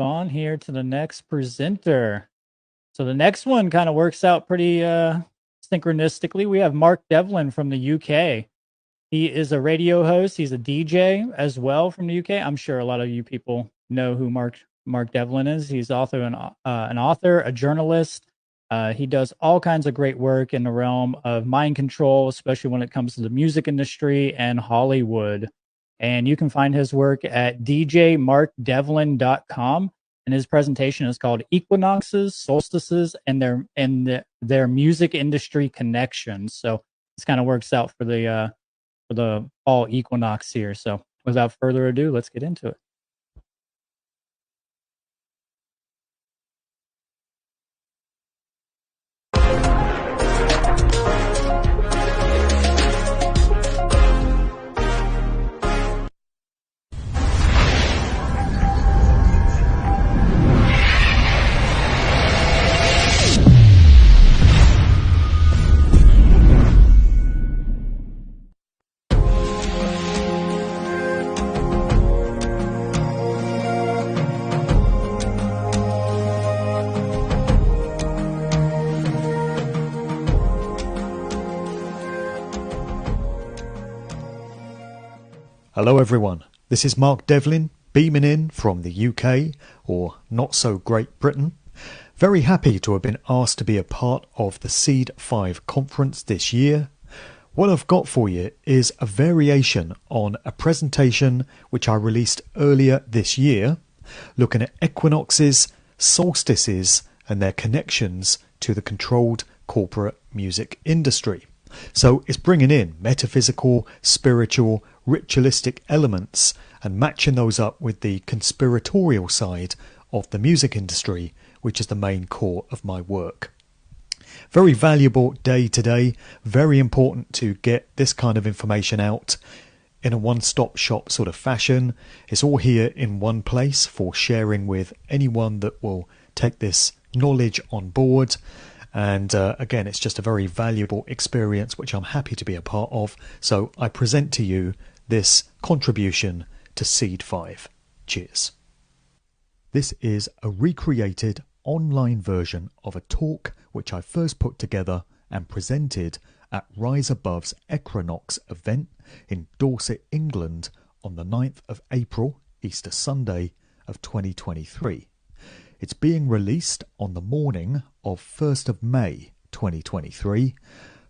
on here to the next presenter. So the next one kind of works out pretty synchronistically. We have Mark Devlin from the UK. He is a radio host. He's a DJ as well from the UK. I'm sure a lot of you people know who Mark Devlin is. He's also an author, a journalist. He does all kinds of great work in the realm of mind control, especially when it comes to the music industry and Hollywood. And you can find his work at djmarkdevlin.com. And his presentation is called Equinoxes, Solstices, and their music industry connections. So this kind of works out for the fall equinox here. So without further ado, let's get into it. Hello everyone, this is Mark Devlin, beaming in from the UK, or not so Great Britain. Very happy to have been asked to be a part of the Seed 5 conference this year. What I've got for you is a variation on a presentation which I released earlier this year, looking at equinoxes, solstices and their connections to the controlled corporate music industry. So it's bringing in metaphysical, spiritual, ritualistic elements and matching those up with the conspiratorial side of the music industry, which is the main core of my work. Very valuable day today, very important to get this kind of information out in a one-stop shop sort of fashion. It's all here in one place for sharing with anyone that will take this knowledge on board. And again, it's just a very valuable experience which I'm happy to be a part of. So I present to you this contribution to Seed 5. Cheers. This is a recreated online version of a talk which I first put together and presented at Rise Above's Equinox event in Dorset, England on the 9th of April, Easter Sunday of 2023. It's being released on the morning of 1st of May 2023.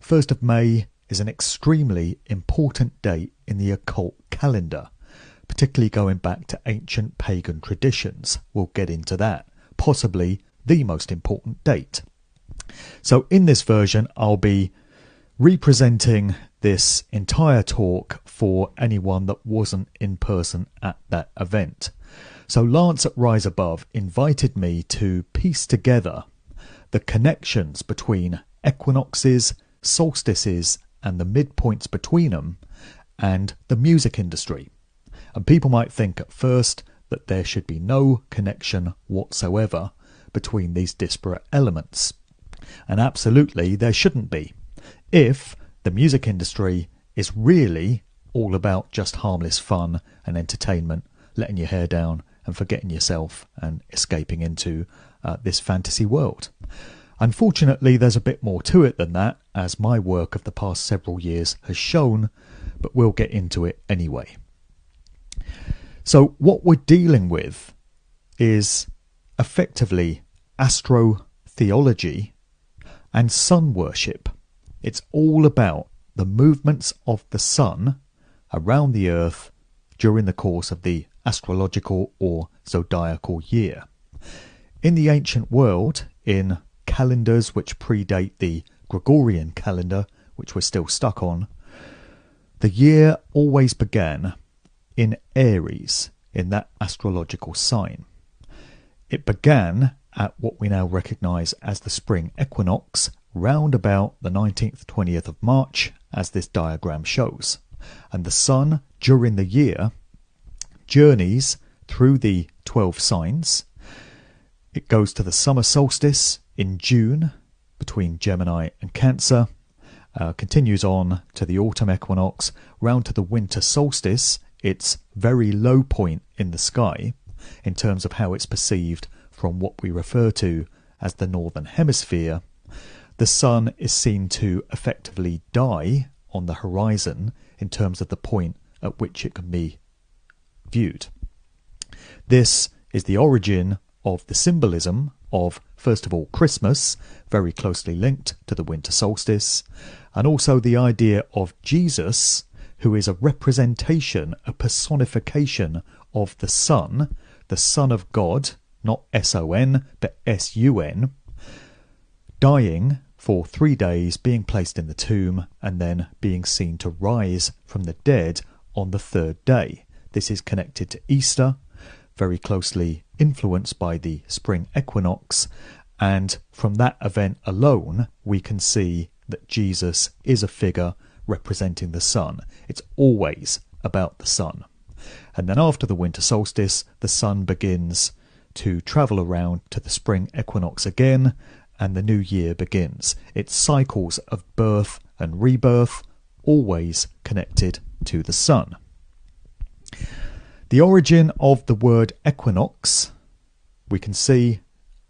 1st of May is an extremely important date in the occult calendar, particularly going back to ancient pagan traditions. We'll get into that. Possibly the most important date. So in this version, I'll be representing this entire talk for anyone that wasn't in person at that event. So Lance at Rise Above invited me to piece together the connections between equinoxes, solstices and the midpoints between them and the music industry. And people might think at first that there should be no connection whatsoever between these disparate elements. And absolutely there shouldn't be, if the music industry is really all about just harmless fun and entertainment, letting your hair down and forgetting yourself and escaping into this fantasy world. Unfortunately, there's a bit more to it than that, as my work of the past several years has shown, but we'll get into it anyway. So what we're dealing with is effectively astrotheology and sun worship. It's all about the movements of the sun around the earth during the course of the astrological or zodiacal year. In the ancient world, in calendars which predate the Gregorian calendar, which we're still stuck on, the year always began in Aries, in that astrological sign. It began at what we now recognise as the spring equinox, round about the 19th, 20th of March, as this diagram shows. And the sun, during the year, journeys through the 12 signs. It goes to the summer solstice in June between Gemini and Cancer, continues on to the autumn equinox, round to the winter solstice, its very low point in the sky, in terms of how it's perceived from what we refer to as the Northern Hemisphere, the sun is seen to effectively die on the horizon in terms of the point at which it can be viewed. This is the origin of the symbolism of, first of all, Christmas, very closely linked to the winter solstice, and also the idea of Jesus, who is a representation, a personification of the Son of God, not S-O-N, but S-U-N, dying for 3 days, being placed in the tomb, and then being seen to rise from the dead on the third day. This is connected to Easter, very closely influenced by the spring equinox, and from that event alone we can see that Jesus is a figure representing the sun. It's always about the sun. And then after the winter solstice, the sun begins to travel around to the spring equinox again, and the new year begins. It's cycles of birth and rebirth, always connected to the sun. The origin of the word equinox, we can see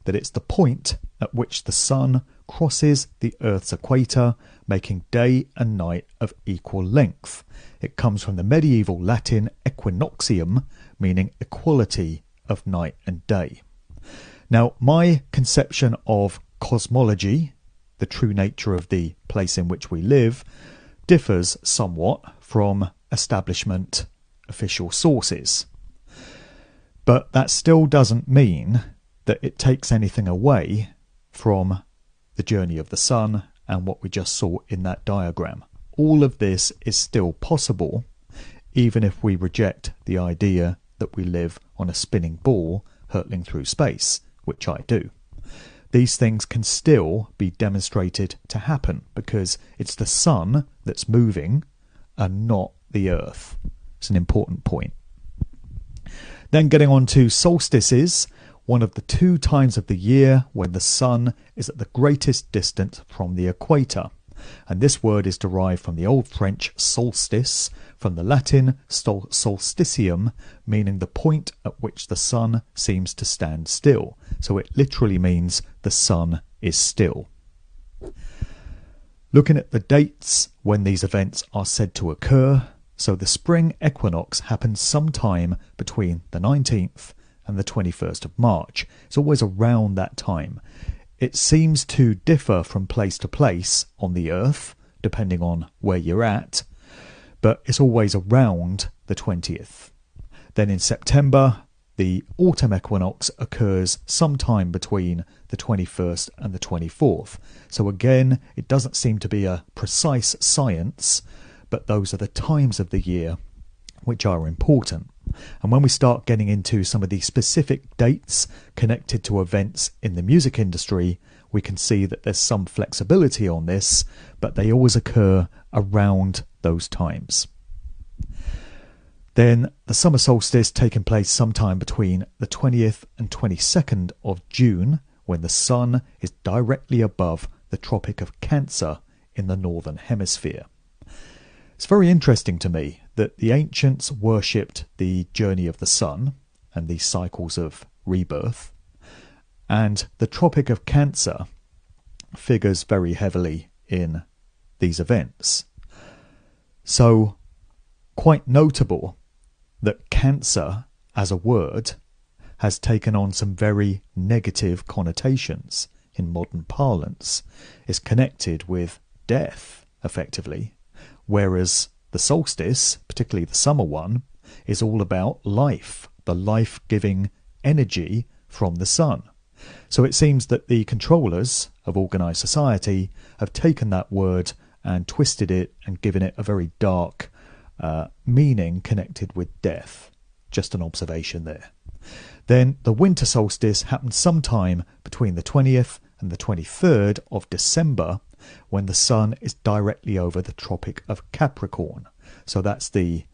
that it's the point at which the sun crosses the Earth's equator, making day and night of equal length. It comes from the medieval Latin equinoxium, meaning equality of night and day. Now, my conception of cosmology, the true nature of the place in which we live, differs somewhat from establishment official sources. But that still doesn't mean that it takes anything away from the journey of the sun and what we just saw in that diagram. All of this is still possible, even if we reject the idea that we live on a spinning ball hurtling through space, which I do. These things can still be demonstrated to happen because it's the sun that's moving and not the earth. It's an important point. Then getting on to solstices, one of the 2 times of the year when the sun is at the greatest distance from the equator. And this word is derived from the Old French solstice, from the Latin solstitium, meaning the point at which the sun seems to stand still. So it literally means the sun is still. Looking at the dates when these events are said to occur, so the spring equinox happens sometime between the 19th and the 21st of March. It's always around that time. It seems to differ from place to place on the Earth, depending on where you're at, but it's always around the 20th. Then in September, the autumn equinox occurs sometime between the 21st and the 24th. So again, it doesn't seem to be a precise science, but those are the times of the year which are important. And when we start getting into some of the specific dates connected to events in the music industry, we can see that there's some flexibility on this, but they always occur around those times. Then the summer solstice taking place sometime between the 20th and 22nd of June, when the sun is directly above the Tropic of Cancer in the Northern Hemisphere. It's very interesting to me that the ancients worshipped the journey of the sun and these cycles of rebirth, and the Tropic of Cancer figures very heavily in these events. So, quite notable that Cancer as a word has taken on some very negative connotations in modern parlance. It's connected with death, effectively, whereas the solstice, particularly the summer one, is all about life, the life-giving energy from the sun. So it seems that the controllers of organised society have taken that word and twisted it and given it a very dark meaning connected with death. Just an observation there. Then the winter solstice happens sometime between the 20th and the 23rd of December, when the sun is directly over the Tropic of Capricorn. So that's the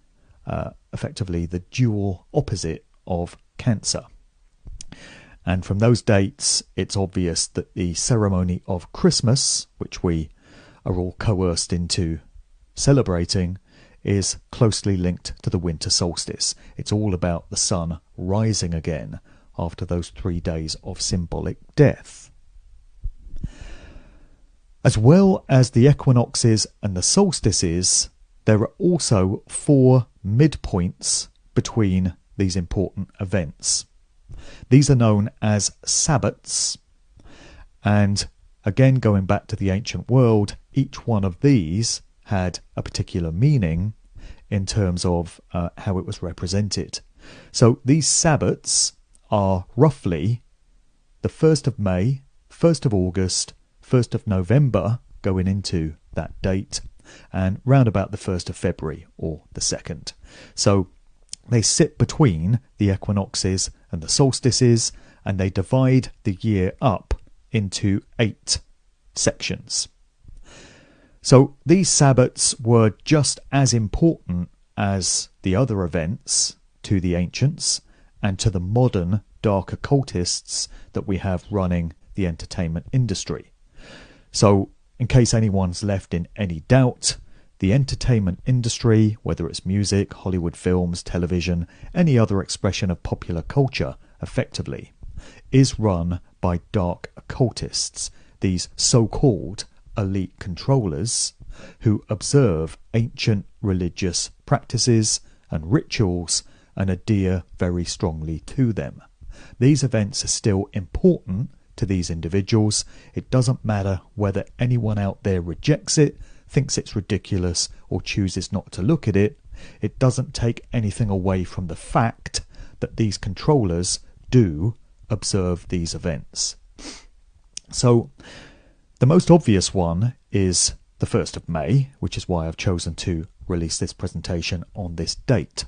effectively the dual opposite of Cancer. And from those dates, it's obvious that the ceremony of Christmas, which we are all coerced into celebrating, is closely linked to the winter solstice. It's all about the sun rising again after those 3 days of symbolic death. As well as the equinoxes and the solstices, there are also 4 midpoints between these important events. These are known as sabbats, and again, going back to the ancient world, each one of these had a particular meaning in terms of how it was represented. So these sabbats are roughly the 1st of May, 1st of August, 1st of November, going into that date, and round about the 1st of February or the 2nd. So they sit between the equinoxes and the solstices, and they divide the year up into 8 sections. So these sabbats were just as important as the other events to the ancients and to the modern dark occultists that we have running the entertainment industry. So in case anyone's left in any doubt, the entertainment industry, whether it's music, Hollywood films, television, any other expression of popular culture, effectively, is run by dark occultists, these so-called elite controllers who observe ancient religious practices and rituals and adhere very strongly to them. These events are still important to these individuals. It doesn't matter whether anyone out there rejects it, thinks it's ridiculous, or chooses not to look at it. It doesn't take anything away from the fact that these controllers do observe these events. So the most obvious one is the 1st of May, which is why I've chosen to release this presentation on this date.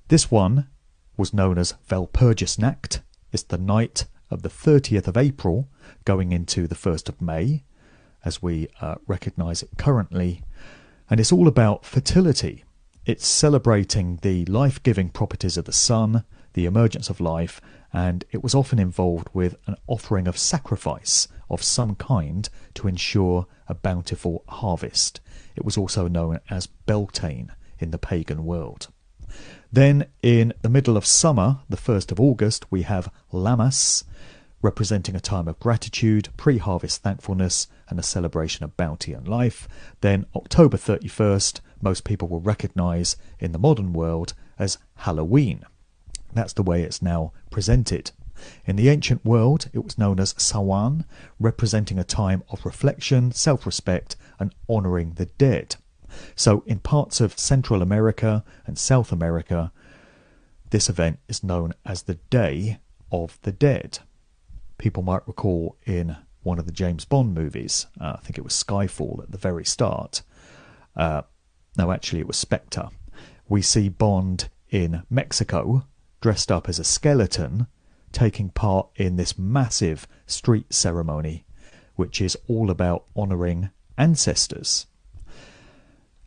This one was known as Walpurgisnacht. It's the night of the 30th of April going into the 1st of May, as we recognise it currently. And it's all about fertility. It's celebrating the life-giving properties of the sun, the emergence of life, and it was often involved with an offering of sacrifice of some kind to ensure a bountiful harvest. It was also known as Beltane in the pagan world. Then in the middle of summer, the 1st of August, we have Lammas, representing a time of gratitude, pre-harvest thankfulness, and a celebration of bounty and life. Then October 31st, most people will recognise in the modern world as Halloween. That's the way it's now presented. In the ancient world, it was known as Samhain, representing a time of reflection, self-respect, and honouring the dead. So in parts of Central America and South America, this event is known as the Day of the Dead. People might recall in one of the James Bond movies, I think it was Skyfall at the very start. No, actually it was Spectre. We see Bond in Mexico, dressed up as a skeleton, taking part in this massive street ceremony, which is all about honouring ancestors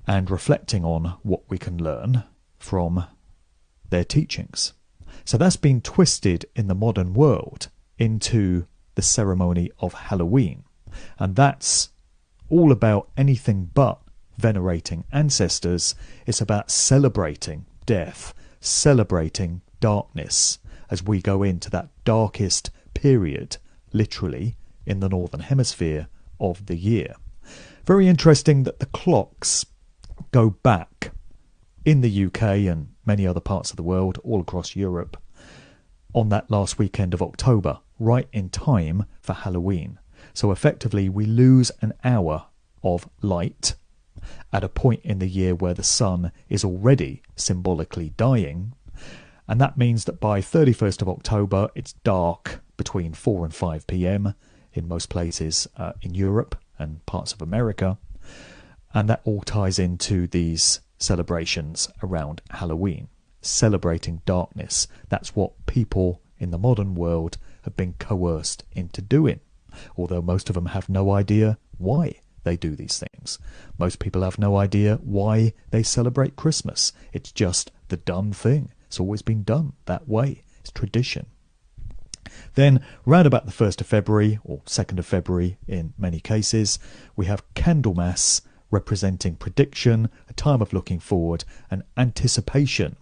and reflecting on what we can learn from their teachings. So that's been twisted in the modern world into the ceremony of Halloween, and that's all about anything but venerating ancestors. It's about celebrating death, celebrating darkness as we go into that darkest period, literally, in the northern hemisphere of the year. Very interesting that the clocks go back in the UK and many other parts of the world, all across Europe, on that last weekend of October, right in time for Halloween. So effectively we lose an hour of light at a point in the year where the sun is already symbolically dying, and that means that by 31st of October it's dark between 4 and 5 p.m. in most places in Europe and parts of America, and that all ties into these celebrations around Halloween, celebrating darkness. That's what people in the modern world have been coerced into doing, although most of them have no idea why they do these things. Most people have no idea why they celebrate Christmas. It's just the done thing. It's always been done that way. It's tradition. Then, round about the 1st of February, or 2nd of February in many cases, we have Candlemas, representing prediction, a time of looking forward, and anticipation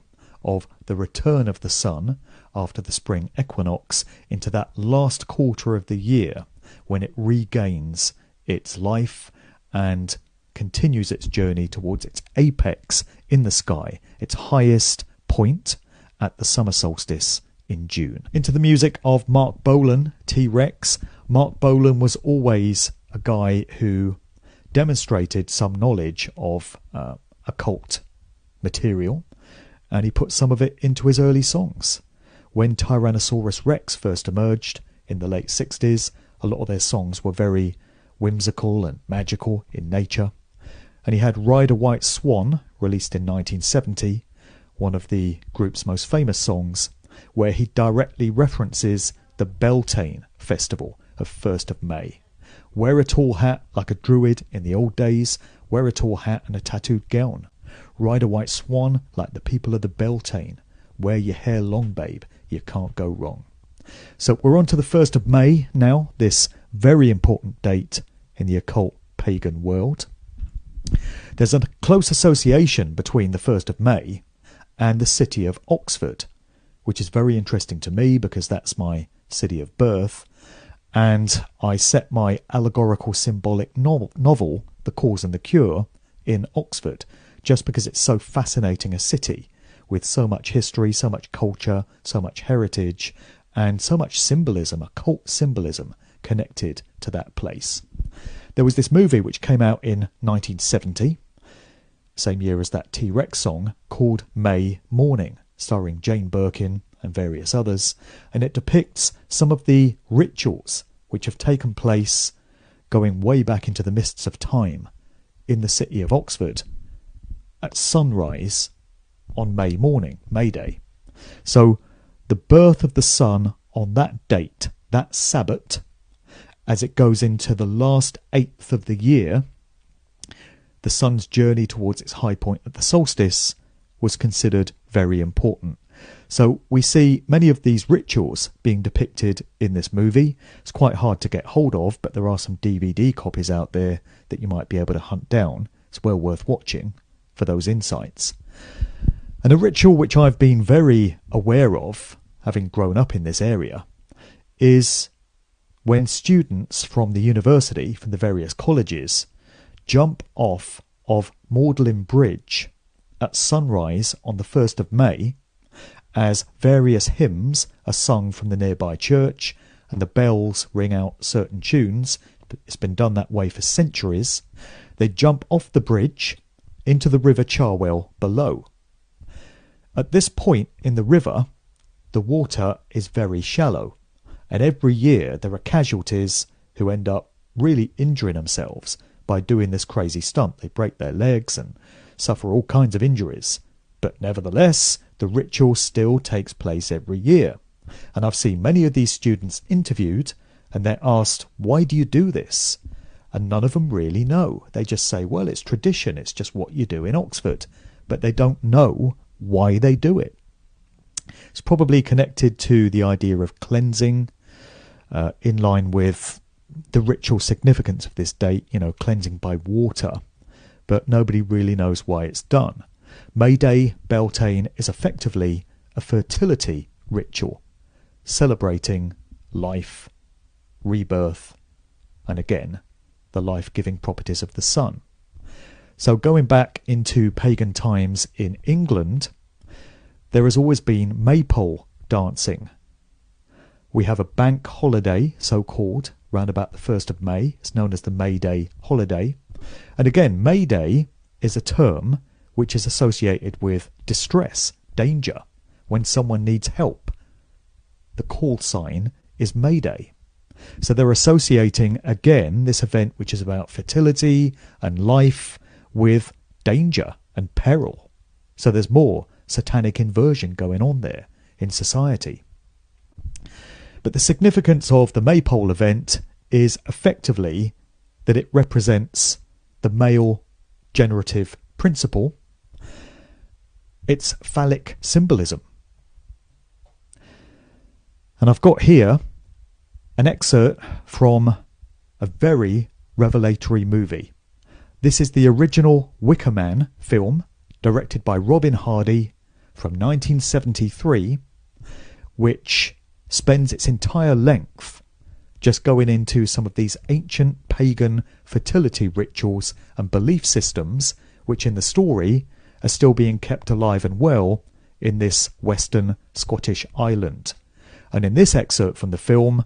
of the return of the sun after the spring equinox into that last quarter of the year when it regains its life and continues its journey towards its apex in the sky, its highest point at the summer solstice in June. Into the music of Mark Bolan, T-Rex. Mark Bolan was always a guy who demonstrated some knowledge of occult material, and he put some of it into his early songs. When Tyrannosaurus Rex first emerged in the late 60s, a lot of their songs were very whimsical and magical in nature. And he had Ride a White Swan, released in 1970, one of the group's most famous songs, where he directly references the Beltane festival of 1st of May. Wear a tall hat like a druid in the old days, wear a tall hat and a tattooed gown. Ride a white swan like the people of the Beltane. Wear your hair long, babe, you can't go wrong. So we're on to the 1st of May now, this very important date in the occult pagan world. There's a close association between the 1st of May and the city of Oxford, which is very interesting to me because that's my city of birth, and I set my allegorical symbolic novel, The Cause and the Cure, in Oxford, just because it's so fascinating a city with so much history, so much culture, so much heritage, and so much symbolism, occult symbolism, connected to that place. There was this movie which came out in 1970, same year as that T-Rex song, called May Morning, starring Jane Birkin and various others, and it depicts some of the rituals which have taken place going way back into the mists of time in the city of Oxford at sunrise on May morning, Mayday. So the birth of the sun on that date, that Sabbat, as it goes into the last eighth of the year, the sun's journey towards its high point at the solstice was considered very important. So we see many of these rituals being depicted in this movie. It's quite hard to get hold of, but there are some DVD copies out there that you might be able to hunt down. It's well worth watching for those insights. And a ritual which I've been very aware of, having grown up in this area, is when students from the university, from the various colleges, jump off of Magdalen Bridge at sunrise on the 1st of May, as various hymns are sung from the nearby church and the bells ring out certain tunes. It's been done that way for centuries. They jump off the bridge into the River Cherwell below. At this point in the river, the water is very shallow, and every year there are casualties who end up really injuring themselves by doing this crazy stunt. They break their legs and suffer all kinds of injuries. But nevertheless, the ritual still takes place every year. And I've seen many of these students interviewed, and they're asked, why do you do this? And none of them really know. They just say, well, it's tradition, it's just what you do in Oxford. But they don't know why they do it. It's probably connected to the idea of cleansing, in line with the ritual significance of this date, cleansing by water. But nobody really knows why it's done. Mayday, Beltane, is effectively a fertility ritual, celebrating life, rebirth, and again, the life-giving properties of the sun. So going back into pagan times in England, there has always been maypole dancing. We have a bank holiday, so-called, round about the 1st of May. It's known as the Mayday holiday. And again, Mayday is a term which is associated with distress, danger, when someone needs help. The call sign is Mayday. So they're associating, again, this event which is about fertility and life with danger and peril. So there's more satanic inversion going on there in society. But the significance of the Maypole event is effectively that it represents the male generative principle. It's phallic symbolism. And I've got here an excerpt from a very revelatory movie, This is the original Wicker Man film, directed by Robin Hardy from 1973, which spends its entire length just going into some of these ancient pagan fertility rituals and belief systems, which in the story are still being kept alive and well in this western Scottish island. And in this excerpt from the film,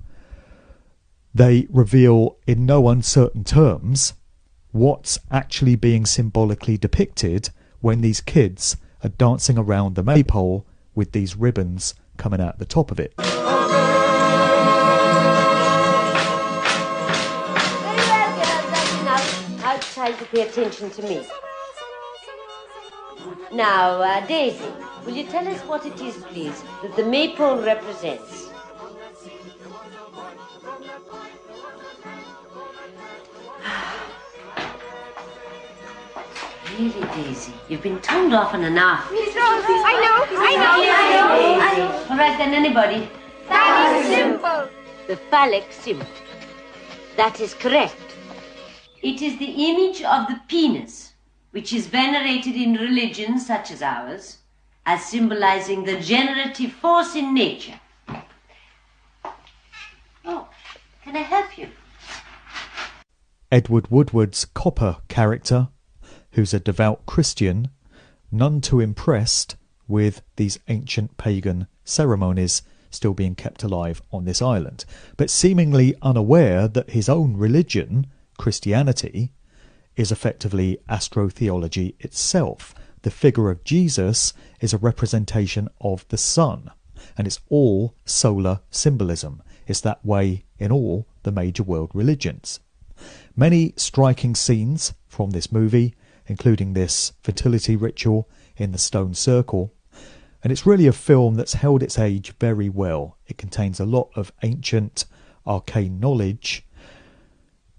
they reveal in no uncertain terms what's actually being symbolically depicted when these kids are dancing around the maypole with these ribbons coming out the top of it. Very well, girls, that's enough. Now it's time to pay attention to me. Now, Daisy, will you tell us what it is, please, that the maypole represents? Really, Daisy, you've been told often enough. Miss Rose, I know. All right, then, anybody? Phallic symbol. The phallic symbol. That is correct. It is the image of the penis, which is venerated in religions such as ours, as symbolizing the generative force in nature. Oh, can I help you? Edward Woodward's Copper character, who's a devout Christian, none too impressed with these ancient pagan ceremonies still being kept alive on this island, but seemingly unaware that his own religion, Christianity, is effectively astrotheology itself. The figure of Jesus is a representation of the sun, and it's all solar symbolism. It's that way in all the major world religions. Many striking scenes from this movie, including this fertility ritual in the stone circle, and it's really a film that's held its age very well. It contains a lot of ancient, arcane knowledge,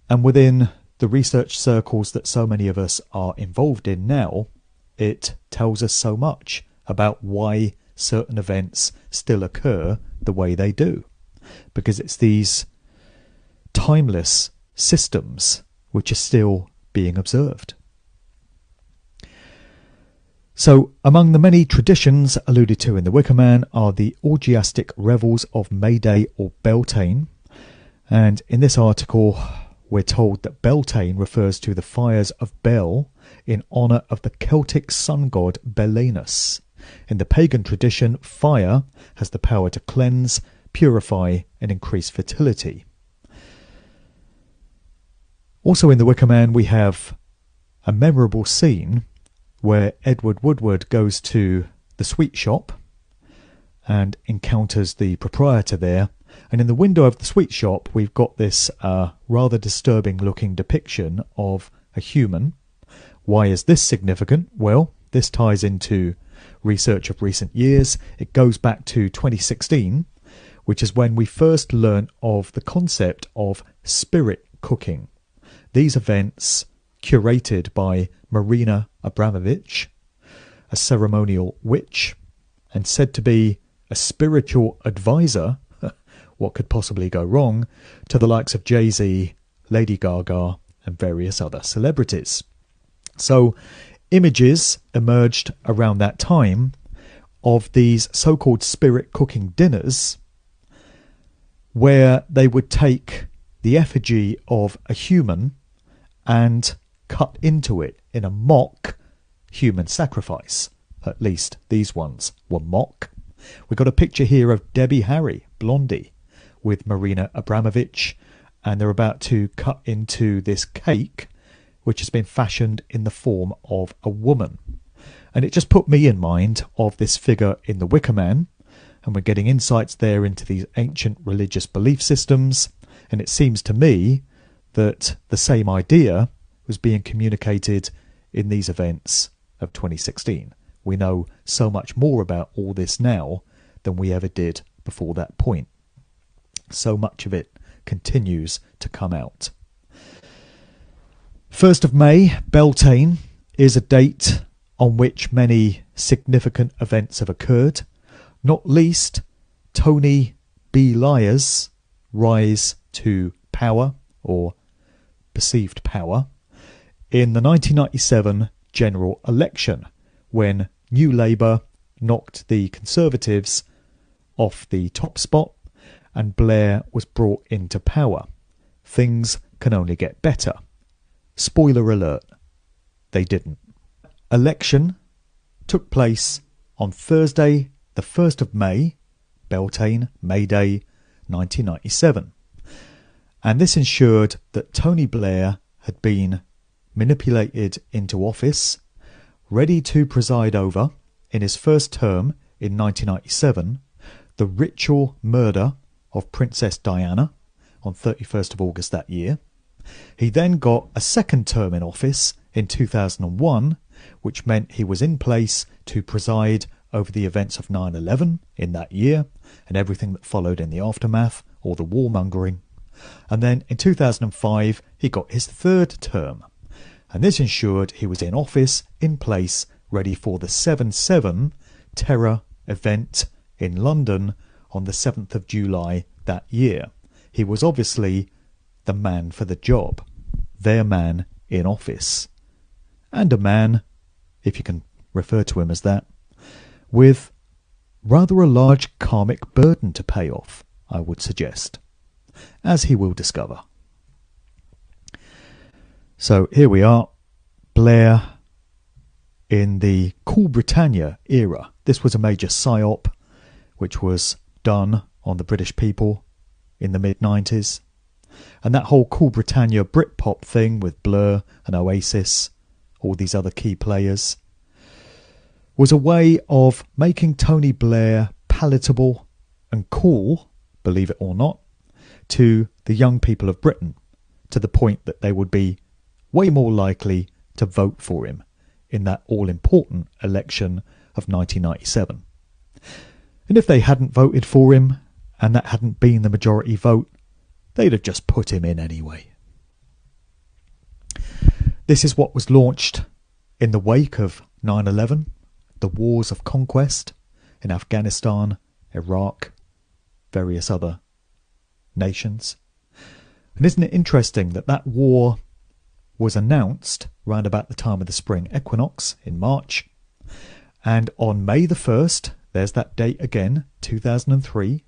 and within the research circles that so many of us are involved in now, it tells us so much about why certain events still occur the way they do, because it's these timeless systems which are still being observed. So, among the many traditions alluded to in The Wicker Man are the orgiastic revels of Mayday or Beltane, and in this article we're told that Beltane refers to the fires of Bel in honour of the Celtic sun god Belenus. In the pagan tradition, fire has the power to cleanse, purify and increase fertility. Also in The Wicker Man we have a memorable scene where Edward Woodward goes to the sweet shop and encounters the proprietor there, and in the window of the sweet shop we've got this rather disturbing looking depiction of a human. Why is this significant? Well, this ties into research of recent years. It goes back to 2016, which is when we first learnt of the concept of spirit cooking. These events, curated by Marina Abramovich, a ceremonial witch, and said to be a spiritual advisor, what could possibly go wrong, to the likes of Jay-Z, Lady Gaga, and various other celebrities. So, images emerged around that time of these so-called spirit cooking dinners, where they would take the effigy of a human and cut into it in a mock human sacrifice. At least these ones were mock. We've got a picture here of Debbie Harry, Blondie, with Marina Abramovich, and they're about to cut into this cake which has been fashioned in the form of a woman. And it just put me in mind of this figure in The Wicker Man, and we're getting insights there into these ancient religious belief systems, and it seems to me that the same idea was being communicated in these events of 2016. We know so much more about all this now than we ever did before that point. So much of it continues to come out. 1st of May, Beltane, is a date on which many significant events have occurred, not least Tony B. Lyer's rise to power, or perceived power, in the 1997 general election, when New Labour knocked the Conservatives off the top spot and Blair was brought into power. Things can only get better. Spoiler alert, they didn't. Election took place on Thursday, the 1st of May, Beltane, Mayday, 1997. And this ensured that Tony Blair had been manipulated into office, ready to preside over, in his first term in 1997, the ritual murder of Princess Diana on 31st of August that year. He then got a second term in office in 2001, which meant he was in place to preside over the events of 9/11 in that year and everything that followed in the aftermath, or the warmongering. And then in 2005 he got his third term, and this ensured he was in office, in place, ready for the 7/7 terror event in London on the 7th of July that year. He was obviously the man for the job, their man in office, and a man, if you can refer to him as that, with rather a large karmic burden to pay off, I would suggest, as he will discover. So here we are, Blair in the Cool Britannia era. This was a major psyop which was done on the British people in the mid-90s. And that whole Cool Britannia Britpop thing with Blur and Oasis, all these other key players, was a way of making Tony Blair palatable and cool, believe it or not, to the young people of Britain, to the point that they would be way more likely to vote for him in that all-important election of 1997. And if they hadn't voted for him, and that hadn't been the majority vote, they'd have just put him in anyway. This is what was launched in the wake of 9/11, the wars of conquest in Afghanistan, Iraq, various other nations. And isn't it interesting that that war was announced round about the time of the spring equinox in March, and on May the 1st, there's that date again, 2003,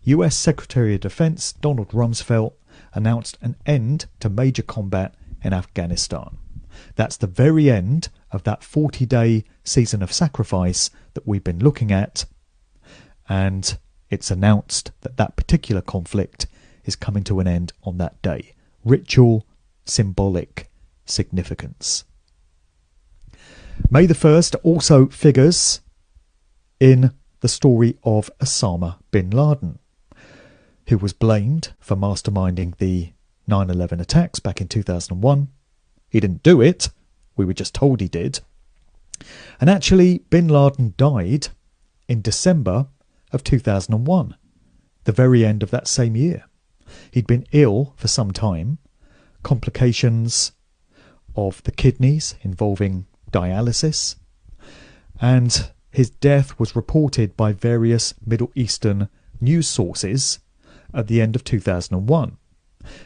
US Secretary of Defense Donald Rumsfeld announced an end to major combat in Afghanistan. That's the very end of that 40-day season of sacrifice that we've been looking at, and it's announced that that particular conflict is coming to an end on that day. Ritual, symbolic significance. May the 1st also figures in the story of Osama bin Laden, who was blamed for masterminding the 9/11 attacks back in 2001. He didn't do it, we were just told he did. And actually, bin Laden died in December of 2001, the very end of that same year. He'd been ill for some time, complications of the kidneys involving dialysis, and his death was reported by various Middle Eastern news sources at the end of 2001.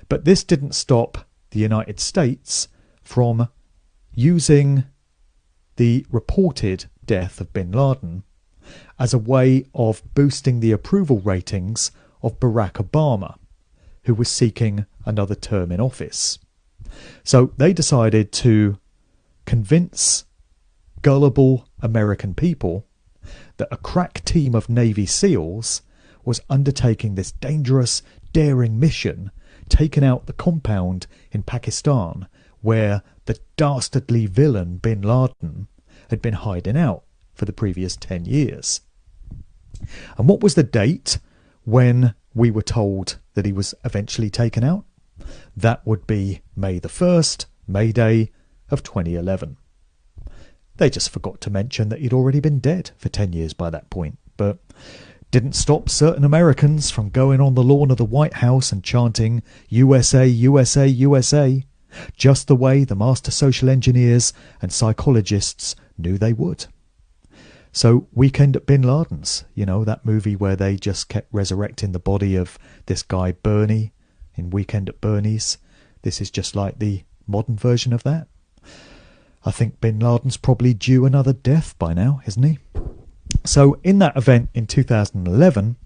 But this didn't stop the United States from using the reported death of bin Laden as a way of boosting the approval ratings of Barack Obama, who was seeking another term in office. So they decided to convince gullible American people that a crack team of Navy SEALs was undertaking this dangerous, daring mission, taking out the compound in Pakistan where the dastardly villain bin Laden had been hiding out for the previous 10 years. And what was the date when we were told that he was eventually taken out? That would be May the 1st, Mayday of 2011. They just forgot to mention that he'd already been dead for 10 years by that point, but didn't stop certain Americans from going on the lawn of the White House and chanting USA, USA, USA, just the way the master social engineers and psychologists knew they would. So Weekend at Bin Laden's, you know, that movie where they just kept resurrecting the body of this guy Bernie in Weekend at Bernie's. This is just like the modern version of that. I think Bin Laden's probably due another death by now, isn't he? So in that event in 2011,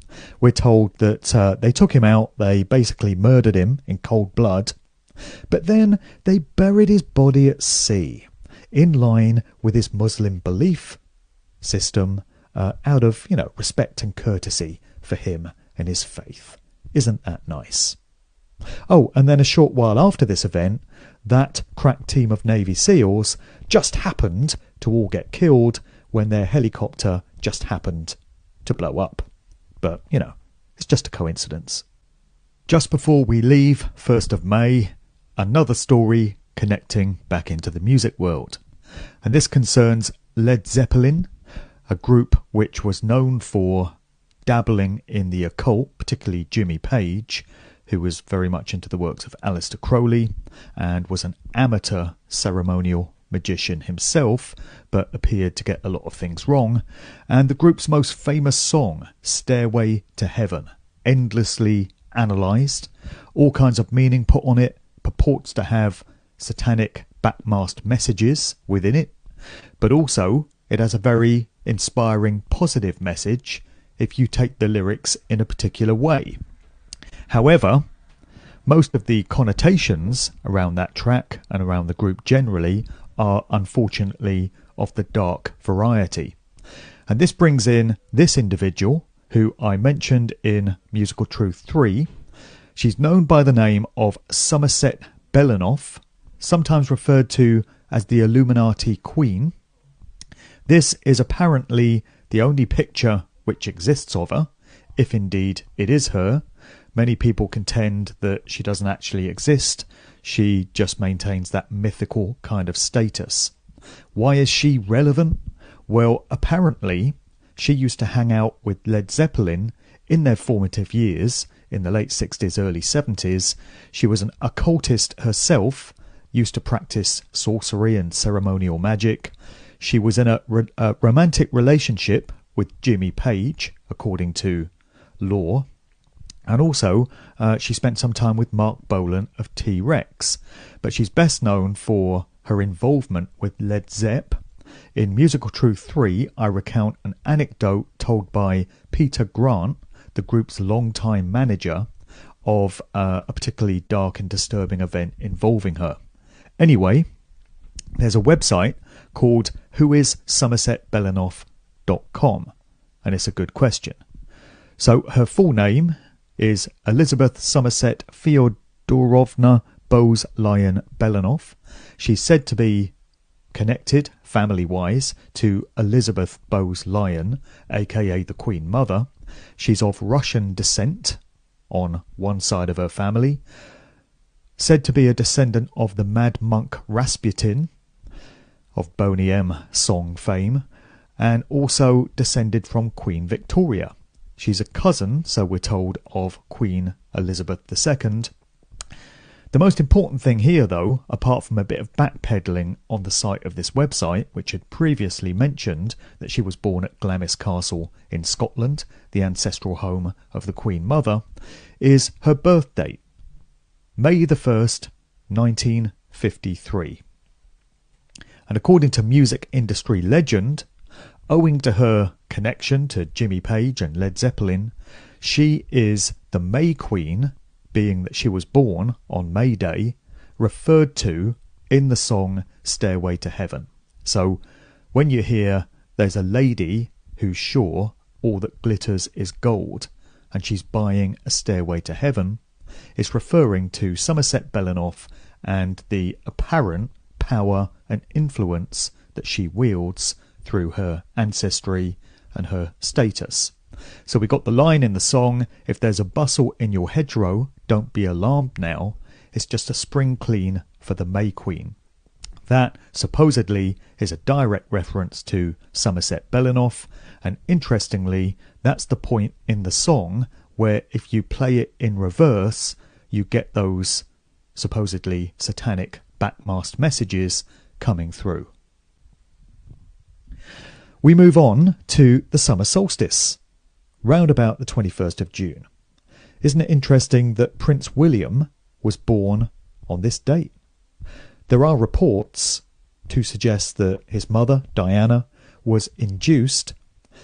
we're told that they took him out, they basically murdered him in cold blood, but then they buried his body at sea, in line with his Muslim belief system, out of, respect and courtesy for him and his faith. Isn't that nice? Oh, and then a short while after this event, that crack team of Navy SEALs just happened to all get killed when their helicopter just happened to blow up. But, it's just a coincidence. Just before we leave, 1st of May, another story connecting back into the music world. And this concerns Led Zeppelin, a group which was known for dabbling in the occult, particularly Jimmy Page, who was very much into the works of Aleister Crowley and was an amateur ceremonial magician himself, but appeared to get a lot of things wrong. And the group's most famous song, Stairway to Heaven, endlessly analysed, all kinds of meaning put on it, purports to have satanic backmasked messages within it, but also it has a very inspiring positive message if you take the lyrics in a particular way. However, most of the connotations around that track and around the group generally are unfortunately of the dark variety. And this brings in this individual who I mentioned in Musical Truth 3. She's known by the name of Somerset Belanoff, sometimes referred to as the Illuminati Queen. This is apparently the only picture which exists of her, if indeed it is her. Many people contend that she doesn't actually exist. She just maintains that mythical kind of status. Why is she relevant? Well, apparently she used to hang out with Led Zeppelin in their formative years, in the late 60s, early 70s. She was an occultist herself, used to practice sorcery and ceremonial magic. She was in a romantic relationship with Jimmy Page, according to lore. And also, she spent some time with Mark Bolan of T-Rex. But she's best known for her involvement with Led Zepp. In Musical Truth 3, I recount an anecdote told by Peter Grant, the group's longtime manager, of a particularly dark and disturbing event involving her. Anyway, there's a website called whoissomersetbelanoff.com, and it's a good question. So her full name is Elizabeth Somerset Fyodorovna Bowes-Lyon Belanoff. She's said to be connected, family-wise, to Elizabeth Bowes-Lyon, aka the Queen Mother. She's of Russian descent on one side of her family, said to be a descendant of the Mad Monk Rasputin of Boney M song fame, and also descended from Queen Victoria. She's a cousin, so we're told, of Queen Elizabeth II. The most important thing here, though, apart from a bit of backpedaling on the site of this website, which had previously mentioned that she was born at Glamis Castle in Scotland, the ancestral home of the Queen Mother, is her birth date, May the 1st, 1953. And according to music industry legend, owing to her connection to Jimmy Page and Led Zeppelin, she is the May Queen, being that she was born on Mayday, referred to in the song Stairway to Heaven. So when you hear there's a lady who's sure all that glitters is gold and she's buying a stairway to heaven, it's referring to Somerset Belanoff and the apparent power and influence that she wields through her ancestry and her status. So we got the line in the song, if there's a bustle in your hedgerow, don't be alarmed now, it's just a spring clean for the May Queen. That supposedly is a direct reference to Somerset Belanoff, and interestingly, that's the point in the song where if you play it in reverse, you get those supposedly satanic backmasked messages coming through. We move on to the summer solstice, round about the 21st of June. Isn't it interesting that Prince William was born on this date? There are reports to suggest that his mother, Diana, was induced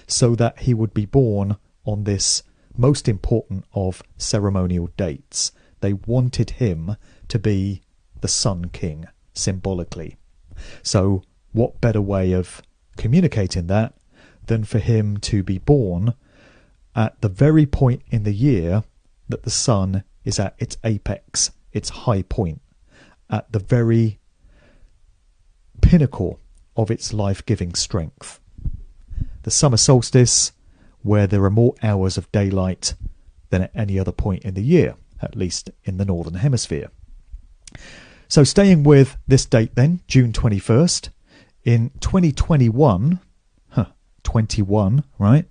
so that he would be born on this most important of ceremonial dates. They wanted him to be the Sun King, symbolically. So what better way of communicating that than for him to be born at the very point in the year that the sun is at its apex, its high point, at the very pinnacle of its life-giving strength. The summer solstice, where there are more hours of daylight than at any other point in the year, at least in the northern hemisphere. So staying with this date then, June 21st, in 2021, 21, right?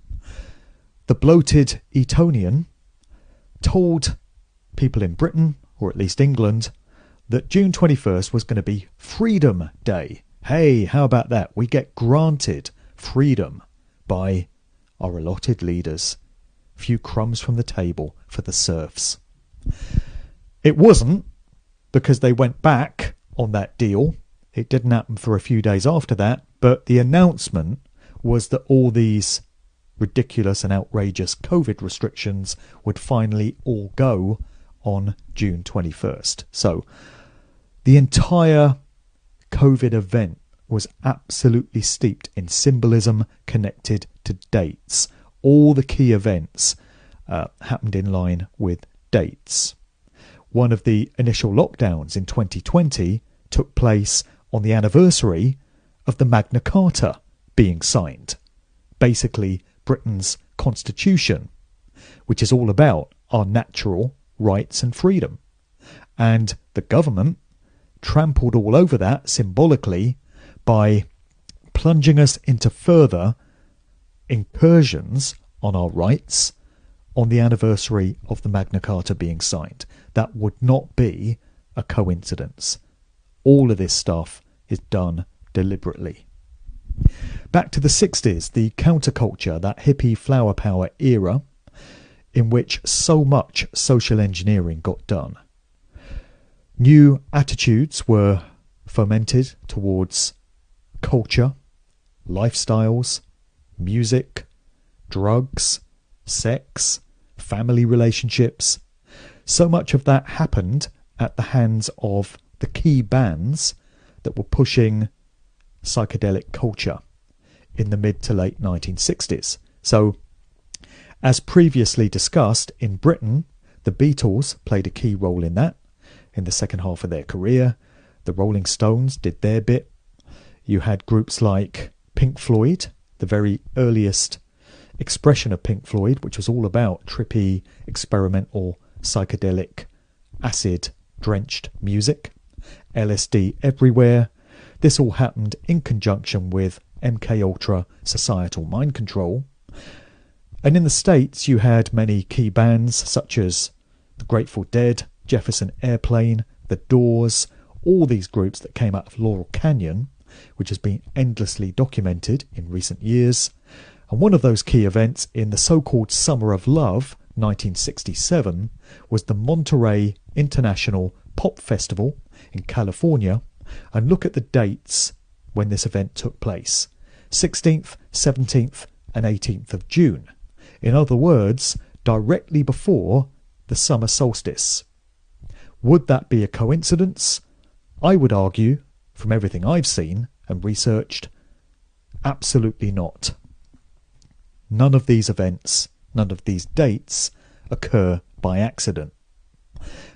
The bloated Etonian told people in Britain, or at least England, that June 21st was going to be Freedom Day. Hey, how about that? We get granted freedom by our allotted leaders. Few crumbs from the table for the serfs. It wasn't, because they went back on that deal. It didn't happen for a few days after that, but the announcement was that all these ridiculous and outrageous COVID restrictions would finally all go on June 21st. So the entire COVID event was absolutely steeped in symbolism connected to dates. All the key events happened in line with dates. One of the initial lockdowns in 2020 took place on the anniversary of the Magna Carta being signed. Basically, Britain's constitution, which is all about our natural rights and freedom. And the government trampled all over that symbolically by plunging us into further incursions on our rights on the anniversary of the Magna Carta being signed. That would not be a coincidence. All of this stuff is done deliberately. Back to the 60s, the counterculture, that hippie flower power era in which so much social engineering got done. New attitudes were fomented towards culture, lifestyles, music, drugs, sex, family relationships. So much of that happened at the hands of the key bands that were pushing psychedelic culture in the mid to late 1960s. So, as previously discussed, in Britain, the Beatles played a key role in that in the second half of their career. The Rolling Stones did their bit. You had groups like Pink Floyd, the very earliest expression of Pink Floyd, which was all about trippy, experimental, psychedelic, acid-drenched music. LSD everywhere. This all happened in conjunction with MKUltra societal mind control. And in the States, you had many key bands such as the Grateful Dead, Jefferson Airplane, The Doors, all these groups that came out of Laurel Canyon, which has been endlessly documented in recent years. And one of those key events in the so-called Summer of Love, 1967, was the Monterey International Pop Festival in California. And look at the dates when this event took place: 16th, 17th and 18th of June. In other words, directly before the summer solstice. Would that be a coincidence? I would argue, from everything I've seen and researched, absolutely not. None of these events, none of these dates occur by accident.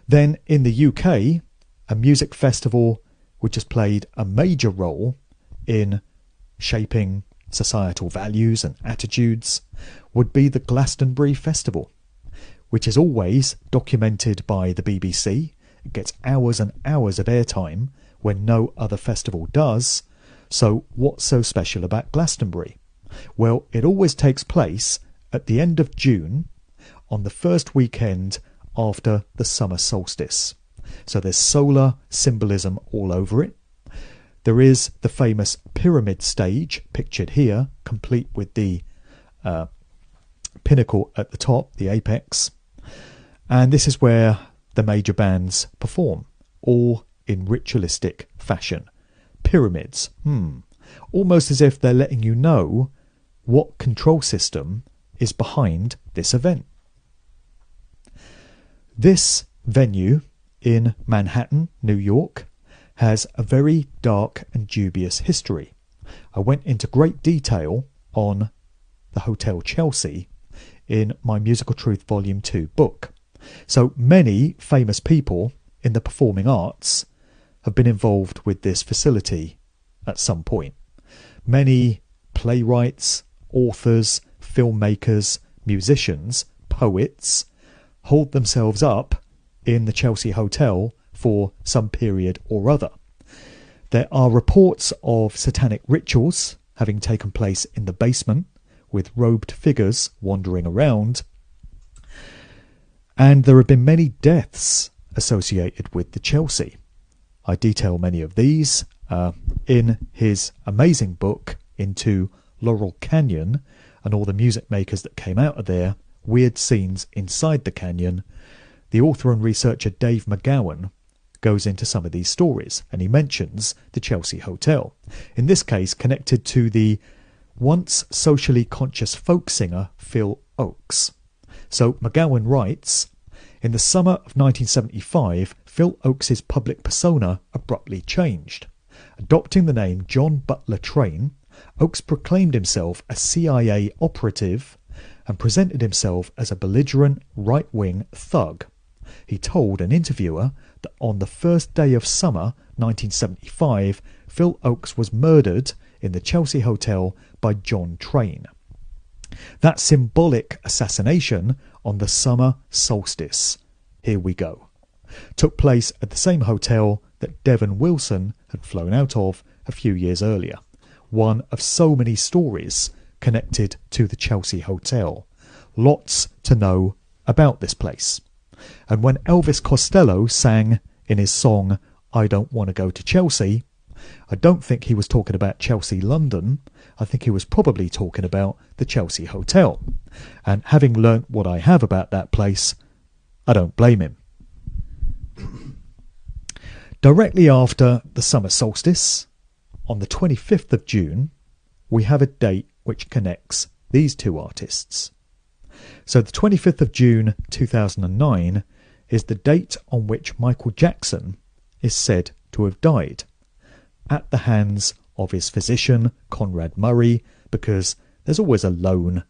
Then in the UK, a music festival which has played a major role in shaping societal values and attitudes would be the Glastonbury Festival, which is always documented by the BBC. It gets hours and hours of airtime when no other festival does. So what's so special about Glastonbury? Well, it always takes place at the end of June on the first weekend after the summer solstice. So there's solar symbolism all over it. There is the famous pyramid stage pictured here, complete with the pinnacle at the top, the apex. And this is where the major bands perform, all in ritualistic fashion. pyramids. Almost as if they're letting you know what control system is behind this event. This venue in Manhattan, New York, has a very dark and dubious history. I went into great detail on the Hotel Chelsea in my Musical Truth Volume 2 book. So many famous people in the performing arts have been involved with this facility at some point. Many playwrights, authors, filmmakers, musicians, poets hold themselves up in the Chelsea Hotel for some period or other. There are reports of satanic rituals having taken place in the basement, with robed figures wandering around, and there have been many deaths associated with the Chelsea. I detail many of these in his amazing book Into Laurel Canyon and all the music makers that came out of there, Weird Scenes Inside the Canyon. The author and researcher Dave McGowan goes into some of these stories, and he mentions the Chelsea Hotel, in this case connected to the once socially conscious folk singer Phil Oakes. So McGowan writes, in the summer of 1975, Phil Oakes' public persona abruptly changed. Adopting the name John Butler Train, Oakes proclaimed himself a CIA operative and presented himself as a belligerent right-wing thug. He told an interviewer that on the first day of summer 1975, Phil Oakes was murdered in the Chelsea Hotel by John Train. That symbolic assassination on the summer solstice, here we go, took place at the same hotel that Devlin Wilson had flown out of a few years earlier. One of so many stories connected to the Chelsea Hotel. Lots to know about this place. And when Elvis Costello sang in his song I Don't Want to Go to Chelsea, I don't think he was talking about Chelsea, London. I think he was probably talking about the Chelsea Hotel. And having learnt what I have about that place, I don't blame him. Directly after the summer solstice, on the 25th of June, we have a date which connects these two artists. So the 25th of June 2009 is the date on which Michael Jackson is said to have died, at the hands of his physician Conrad Murray, because there's always a lone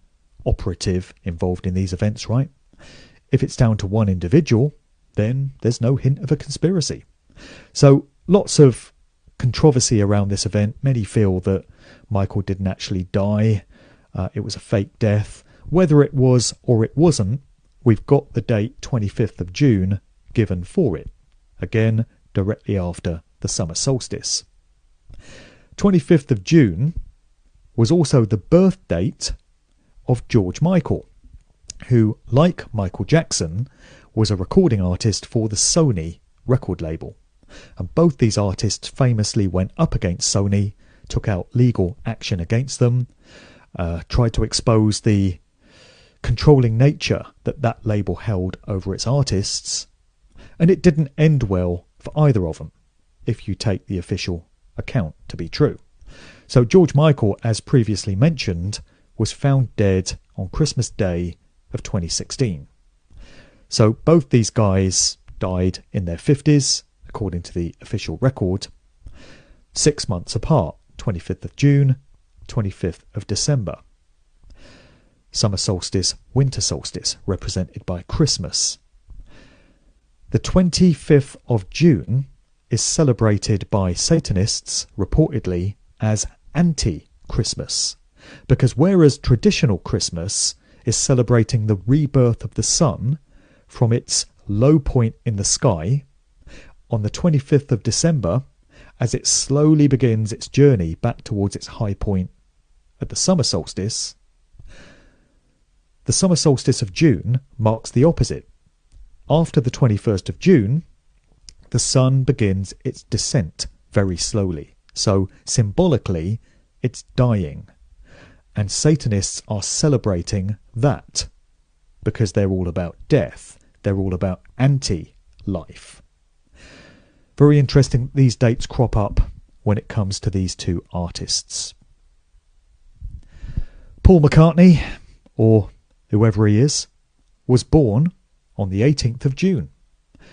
operative involved in these events, right? If it's down to one individual, then there's no hint of a conspiracy. So lots of controversy around this event. Many feel that Michael didn't actually die. It was a fake death. Whether it was or it wasn't, we've got the date 25th of June given for it. Again, directly after the summer solstice. 25th of June was also the birth date of George Michael, who, like Michael Jackson, was a recording artist for the Sony record label. And both these artists famously went up against Sony, took out legal action against them, tried to expose the controlling nature that that label held over its artists, and it didn't end well for either of them, if you take the official account to be true. So George Michael, as previously mentioned, was found dead on Christmas Day of 2016. So both these guys died in their 50s, according to the official record, 6 months apart, 25th of June, 25th of December. Summer solstice, winter solstice, represented by Christmas. The 25th of June is celebrated by Satanists, reportedly, as anti-Christmas, because whereas traditional Christmas is celebrating the rebirth of the sun from its low point in the sky, on the 25th of December, as it slowly begins its journey back towards its high point at the summer solstice, the summer solstice of June marks the opposite. After the 21st of June, the sun begins its descent very slowly. So symbolically, it's dying. And Satanists are celebrating that because they're all about death. They're all about anti-life. Very interesting these dates crop up when it comes to these two artists. Paul McCartney, or whoever he is, was born on the 18th of June.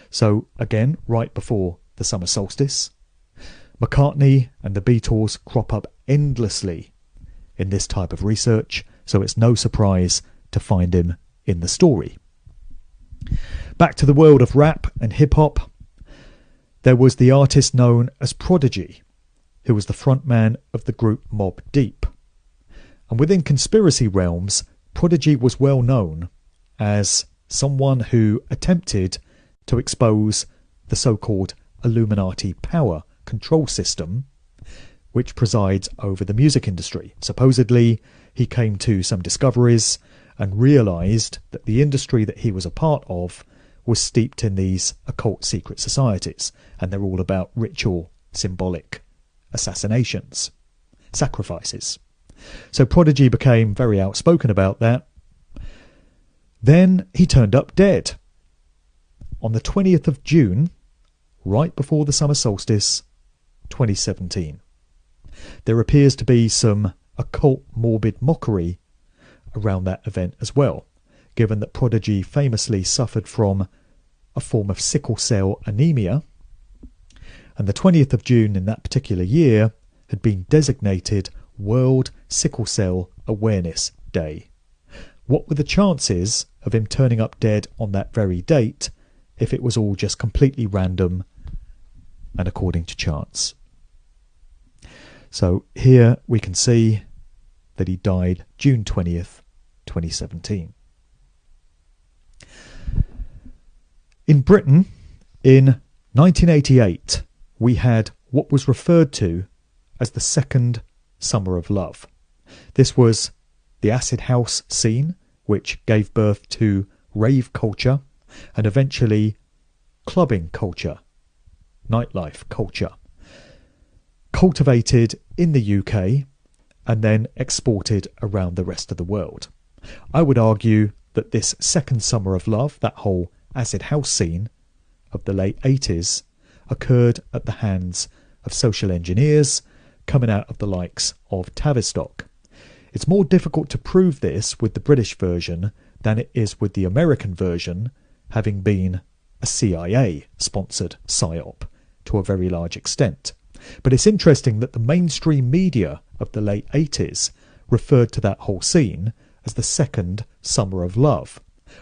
So again, right before the summer solstice. McCartney and the Beatles crop up endlessly in this type of research, so it's no surprise to find him in the story. Back to the world of rap and hip-hop, there was the artist known as Prodigy, who was the frontman of the group Mobb Deep. And within conspiracy realms, Prodigy was well known as someone who attempted to expose the so-called Illuminati power control system which presides over the music industry. Supposedly, he came to some discoveries and realised that the industry that he was a part of was steeped in these occult secret societies, and they're all about ritual, symbolic assassinations, sacrifices. So Prodigy became very outspoken about that. Then he turned up dead on the 20th of June, right before the summer solstice, 2017. There appears to be some occult morbid mockery around that event as well, given that Prodigy famously suffered from a form of sickle cell anemia, and the 20th of June in that particular year had been designated World Sickle Cell Awareness Day. What were the chances of him turning up dead on that very date if it was all just completely random and according to chance? So here we can see that he died June 20th, 2017. In Britain, in 1988, we had what was referred to as the second Summer of Love. This was the acid house scene, which gave birth to rave culture and eventually clubbing culture, nightlife culture, cultivated in the UK and then exported around the rest of the world. I would argue that this second Summer of Love, that whole acid house scene of the late 80s, occurred at the hands of social engineers coming out of the likes of Tavistock. It's more difficult to prove this with the British version than it is with the American version, having been a CIA-sponsored PSYOP to a very large extent. But it's interesting that the mainstream media of the late 80s referred to that whole scene as the second Summer of Love,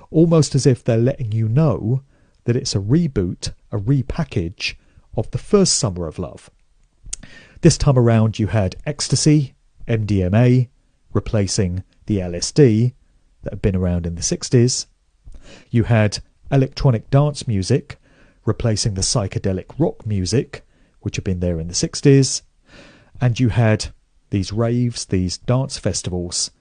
almost as if they're letting you know that it's a reboot, a repackage of the first Summer of Love. This time around you had ecstasy, MDMA, replacing the LSD that had been around in the 60s. You had electronic dance music, replacing the psychedelic rock music, which had been there in the 60s. And you had these raves, these dance festivals,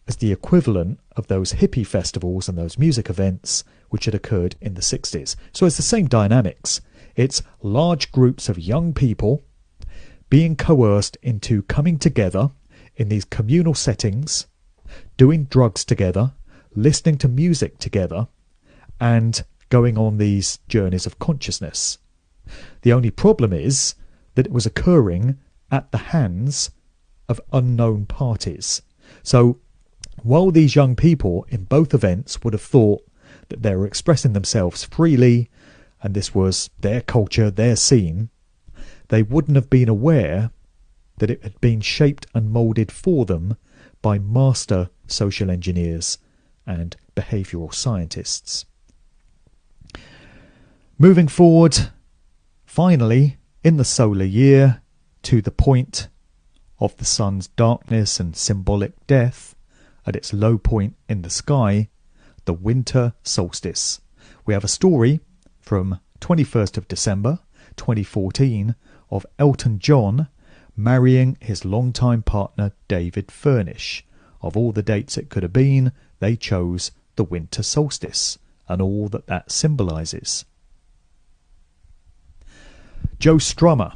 as the equivalent of those hippie festivals and those music events which had occurred in the 60s. So it's the same dynamics. It's large groups of young people being coerced into coming together in these communal settings, doing drugs together, listening to music together, and going on these journeys of consciousness. The only problem is that it was occurring at the hands of unknown parties. So while these young people in both events would have thought that they were expressing themselves freely and this was their culture, their scene, they wouldn't have been aware that it had been shaped and moulded for them by master social engineers and behavioural scientists. Moving forward, finally, in the solar year, to the point of the sun's darkness and symbolic death, at its low point in the sky, the winter solstice. We have a story from 21st of December 2014 of Elton John marrying his longtime partner David Furnish. Of all the dates it could have been, they chose the winter solstice and all that that symbolises. Joe Strummer,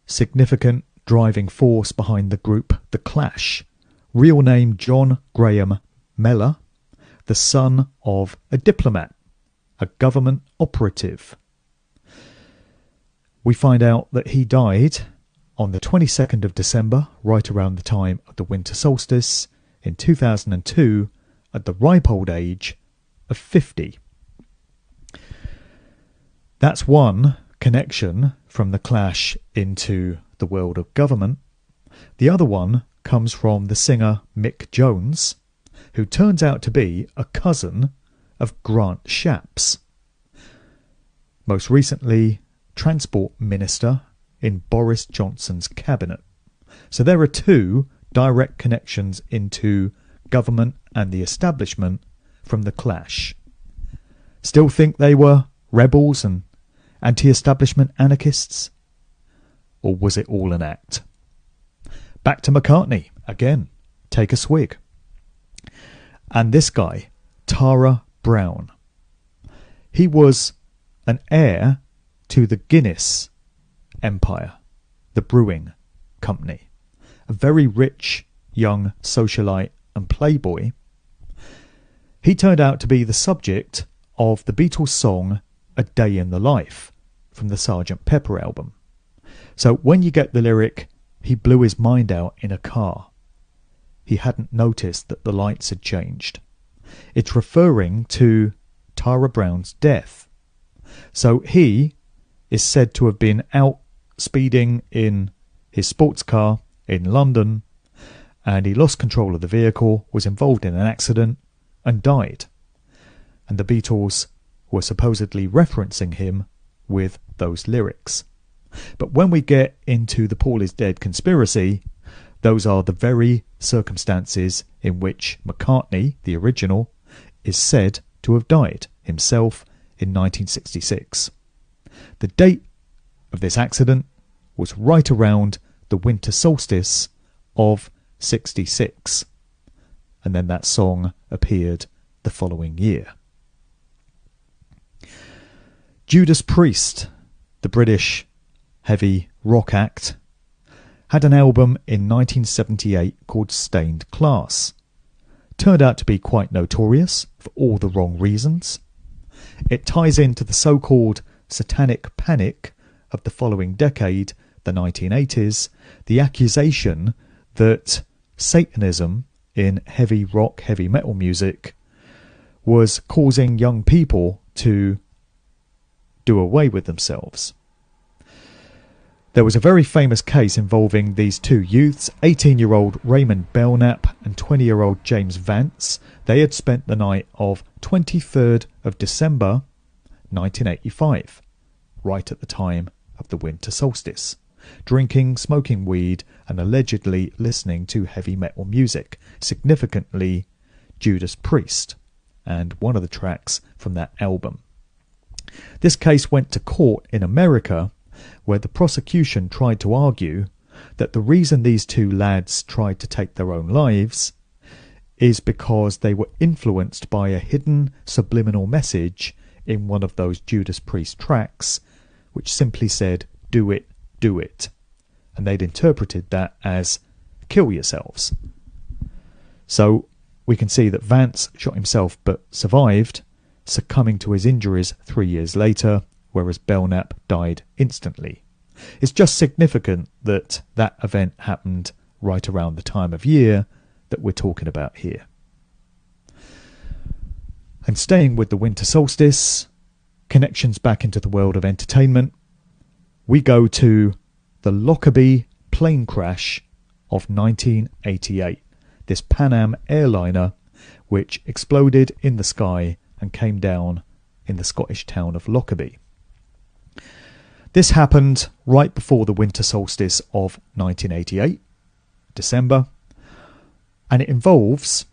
significant driving force behind the group The Clash, real name John Graham Mellor, the son of a diplomat, a government operative. we find out that he died on the 22nd of December, right around the time of the winter solstice, in 2002, at the ripe old age of 50. That's one connection from the Clash into the world of government. The other one comes from the singer Mick Jones, who turns out to be a cousin of Grant Shapps, most recently Transport Minister in Boris Johnson's cabinet. So there are two direct connections into government and the establishment from the Clash. Still think they were rebels and anti-establishment anarchists? Or was it all an act? Back to McCartney again. Take a swig. And this guy, Tara Brown. He was an heir to the Guinness Empire, the brewing company. A very rich young socialite and playboy. He turned out to be the subject of the Beatles song A Day in the Life from the Sgt. Pepper album. So when you get the lyric, he blew his mind out in a car, he hadn't noticed that the lights had changed. It's referring to Tara Brown's death. So he is said to have been out speeding in his sports car in London, and he lost control of the vehicle, was involved in an accident, and died. And the Beatles were supposedly referencing him with those lyrics. But when we get into the Paul is dead conspiracy, those are the very circumstances in which McCartney, the original, is said to have died himself in 1966. The date of this accident was right around the winter solstice of 66. And then that song appeared the following year. Judas Priest, the British heavy rock act, had an album in 1978 called Stained Class. Turned out to be quite notorious for all the wrong reasons. It ties into the so-called satanic panic of the following decade, the 1980s, the accusation that Satanism in heavy rock, heavy metal music was causing young people to do away with themselves. There was a very famous case involving these two youths, 18-year-old Raymond Belknap and 20-year-old James Vance. They had spent the night of 23rd of December 1985, right at the time of the winter solstice, drinking, smoking weed and allegedly listening to heavy metal music, significantly Judas Priest, and one of the tracks from that album. This case went to court in America, where the prosecution tried to argue that the reason these two lads tried to take their own lives is because they were influenced by a hidden subliminal message in one of those Judas Priest tracks, which simply said, "Do it, do it." And they'd interpreted that as, "Kill yourselves." So we can see that Vance shot himself but survived, succumbing to his injuries 3 years later, whereas Belknap died instantly. It's just significant that that event happened right around the time of year that we're talking about here. And staying with the winter solstice, connections back into the world of entertainment, we go to the Lockerbie plane crash of 1988, this Pan Am airliner which exploded in the sky and came down in the Scottish town of Lockerbie. This happened right before the winter solstice of 1988, December, and it involves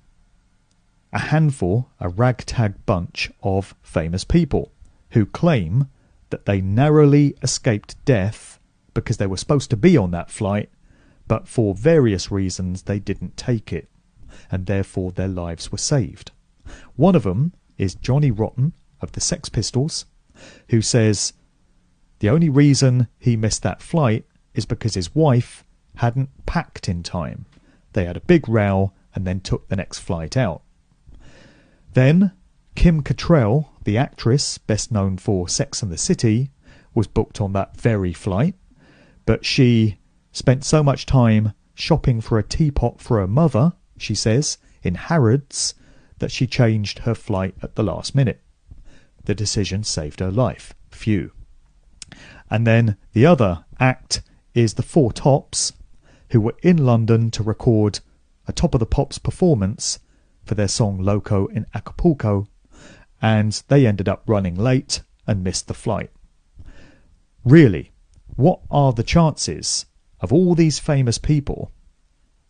a handful, a ragtag bunch of famous people who claim that they narrowly escaped death because they were supposed to be on that flight, but for various reasons they didn't take it, and therefore their lives were saved. One of them is Johnny Rotten of the Sex Pistols, who says the only reason he missed that flight is because his wife hadn't packed in time. They had a big row and then took the next flight out. Then Kim Cattrall, the actress best known for Sex and the City, was booked on that very flight, but she spent so much time shopping for a teapot for her mother, she says, in Harrods, that she changed her flight at the last minute. The decision saved her life. Phew. And then the other act is the Four Tops, who were in London to record a Top of the Pops performance for their song Loco in Acapulco, and they ended up running late and missed the flight. Really, what are the chances of all these famous people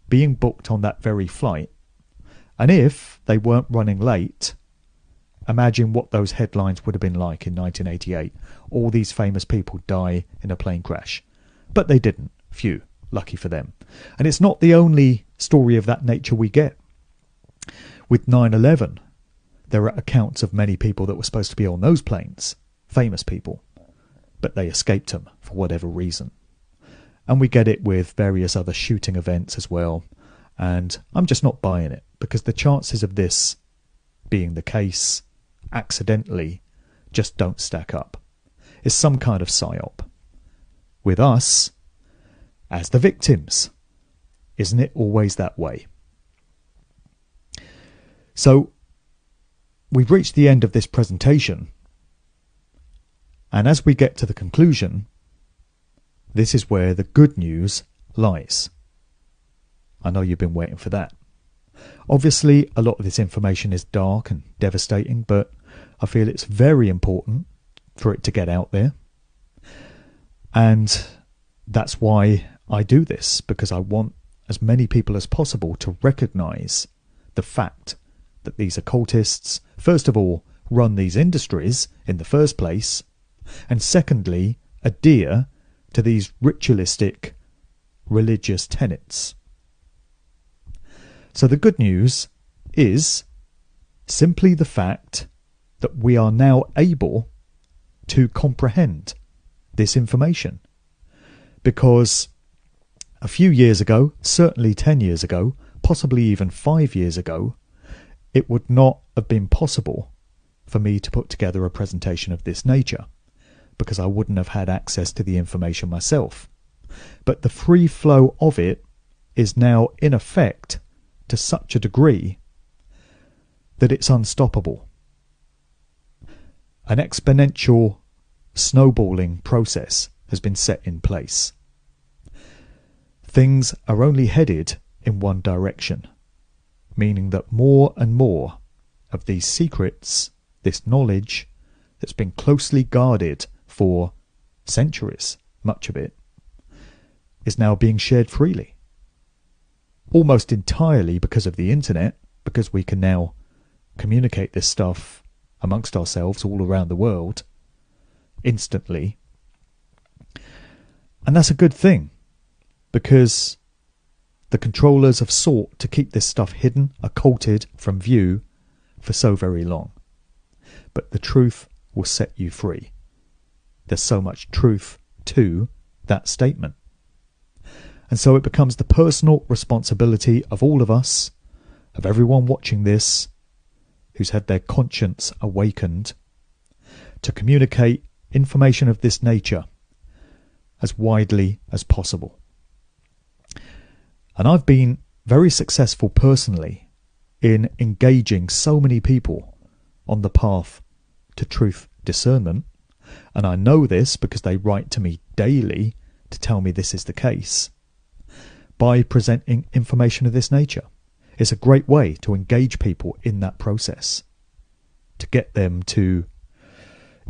being booked on that very flight? And if they weren't running late, imagine what those headlines would have been like in 1988. All these famous people die in a plane crash. But they didn't. Phew. Lucky for them. And it's not the only story of that nature we get. With 9/11, there are accounts of many people that were supposed to be on those planes, famous people, but they escaped them for whatever reason. And we get it with various other shooting events as well. And I'm just not buying it, because the chances of this being the case accidentally just don't stack up. It's some kind of psyop. With us, as the victims, isn't it always that way? So, we've reached the end of this presentation, and as we get to the conclusion, this is where the good news lies. I know you've been waiting for that. Obviously, a lot of this information is dark and devastating, but I feel it's very important for it to get out there. And that's why I do this, because I want as many people as possible to recognise the fact that these occultists, first of all, run these industries in the first place, and secondly, adhere to these ritualistic religious tenets. So the good news is simply the fact that we are now able to comprehend this information. Because a few years ago, certainly 10 years ago, possibly even 5 years ago, it would not have been possible for me to put together a presentation of this nature, because I wouldn't have had access to the information myself. But the free flow of it is now in effect to such a degree that it's unstoppable. An exponential snowballing process has been set in place. Things are only headed in one direction, meaning that more and more of these secrets, this knowledge that's been closely guarded for centuries, much of it, is now being shared freely. Almost entirely because of the internet, because we can now communicate this stuff amongst ourselves all around the world instantly. And that's a good thing, because the controllers have sought to keep this stuff hidden, occulted from view for so very long. But the truth will set you free. There's so much truth to that statement. And so it becomes the personal responsibility of all of us, of everyone watching this, who's had their conscience awakened, to communicate information of this nature as widely as possible. And I've been very successful personally in engaging so many people on the path to truth discernment, and I know this because they write to me daily to tell me this is the case, by presenting information of this nature. It's a great way to engage people in that process, to get them to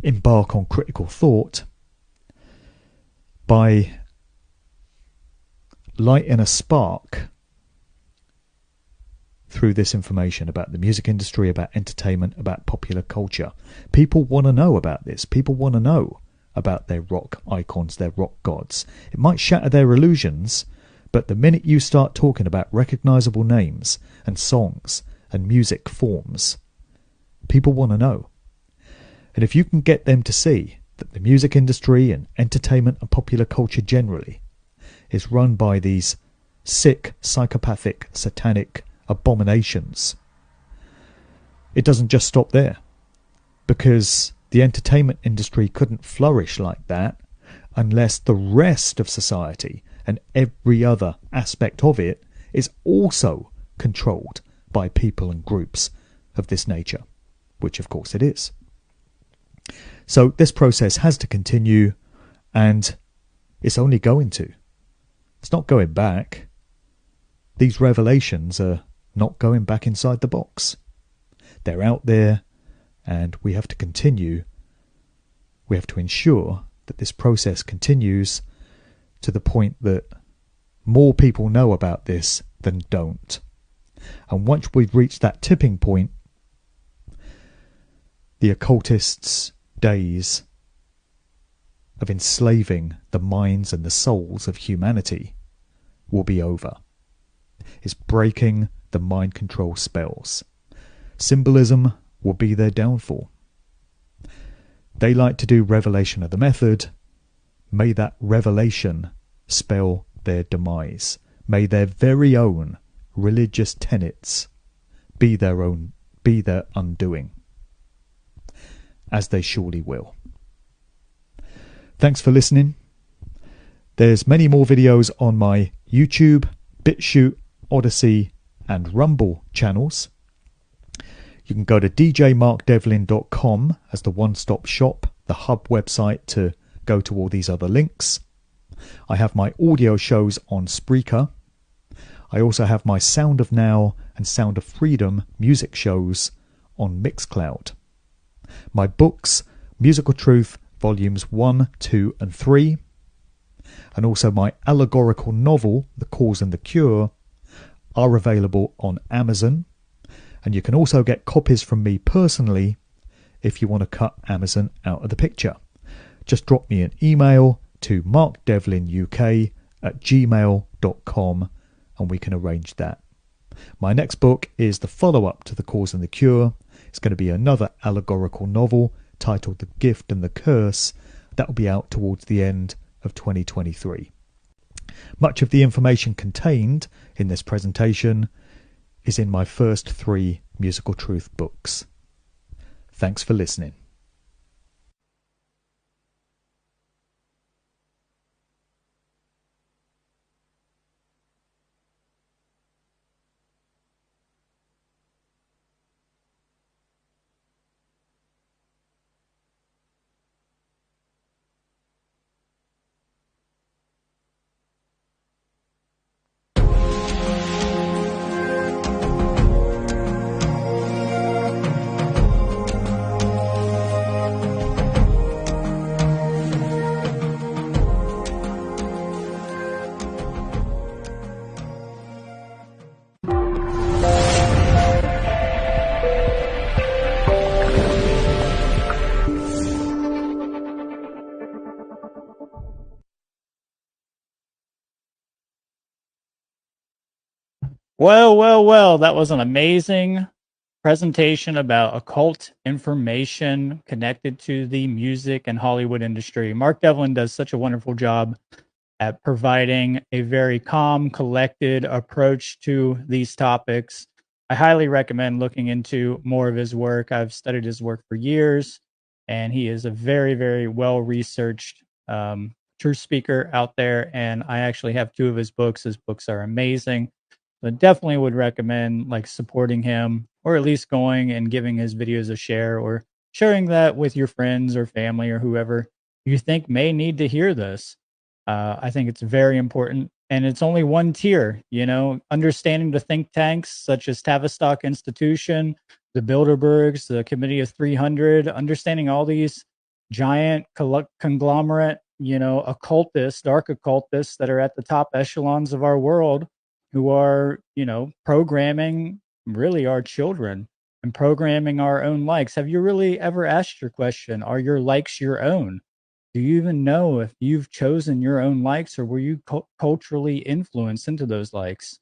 embark on critical thought by lighting a spark through this information about the music industry, about entertainment, about popular culture. People want to know about this. People want to know about their rock icons, their rock gods. It might shatter their illusions, but the minute you start talking about recognizable names and songs and music forms, people want to know. And if you can get them to see that the music industry and entertainment and popular culture generally is run by these sick, psychopathic, satanic abominations, it doesn't just stop there, because The entertainment industry couldn't flourish like that unless the rest of society and every other aspect of it is also controlled by people and groups of this nature, which of course it is. So this process has to continue, and it's only going to. It's not going back. These revelations are not going back inside the box. They're out there, and we have to continue. We have to ensure that this process continues to the point that more people know about this than don't. And once we've reached that tipping point, the occultists' days of enslaving the minds and the souls of humanity will be over. It's breaking the mind control spells. Symbolism will be their downfall. They like to do revelation of the method. May that revelation spell their demise. May their very own religious tenets be their undoing, as they surely will. Thanks for listening. There's many more videos on my YouTube, BitChute, Odyssey and Rumble channels. You can go to djmarkdevlin.com as the one-stop shop, the hub website to go to all these other links. I have my audio shows on Spreaker. I also have my Sound of Now and Sound of Freedom music shows on Mixcloud. My books, Musical Truth, Volumes 1, 2 and 3, and also my allegorical novel, The Cause and the Cure, are available on Amazon. And you can also get copies from me personally if you want to cut Amazon out of the picture. Just drop me an email to markdevlinuk@gmail.com and we can arrange that. My next book is the follow-up to The Cause and the Cure. It's going to be another allegorical novel titled The Gift and the Curse. That will be out towards the end of 2023. Much of the information contained in this presentation is in my first 3 Musical Truth books. Thanks for listening. Well, that was an amazing presentation about occult information connected to the music and Hollywood industry. Mark Devlin does such a wonderful job at providing a very calm, collected approach to these topics. I highly recommend looking into more of his work. I've studied his work for years, and he is a very, very well-researched truth speaker out there, and I actually have 2 of his books. His books are amazing. So definitely would recommend supporting him, or at least going and giving his videos a share, or sharing that with your friends or family or whoever you think may need to hear this. I think it's very important, and it's only one tier. Understanding the think tanks such as Tavistock Institution, the Bilderbergs, the Committee of 300, understanding all these giant conglomerate, occultists, dark occultists that are at the top echelons of our world, who are, programming really our children and programming our own likes. Have you really ever asked your question, are your likes your own? Do you even know if you've chosen your own likes, or were you culturally influenced into those likes?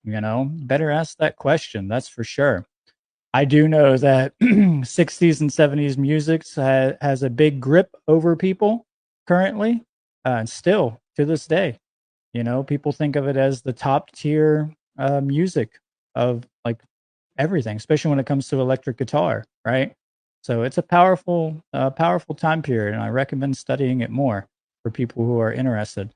Better ask that question, that's for sure. I do know that 60s and 70s music has a big grip over people currently, and still to this day. People think of it as the top tier music of everything, especially when it comes to electric guitar, right? So it's a powerful time period, and I recommend studying it more for people who are interested.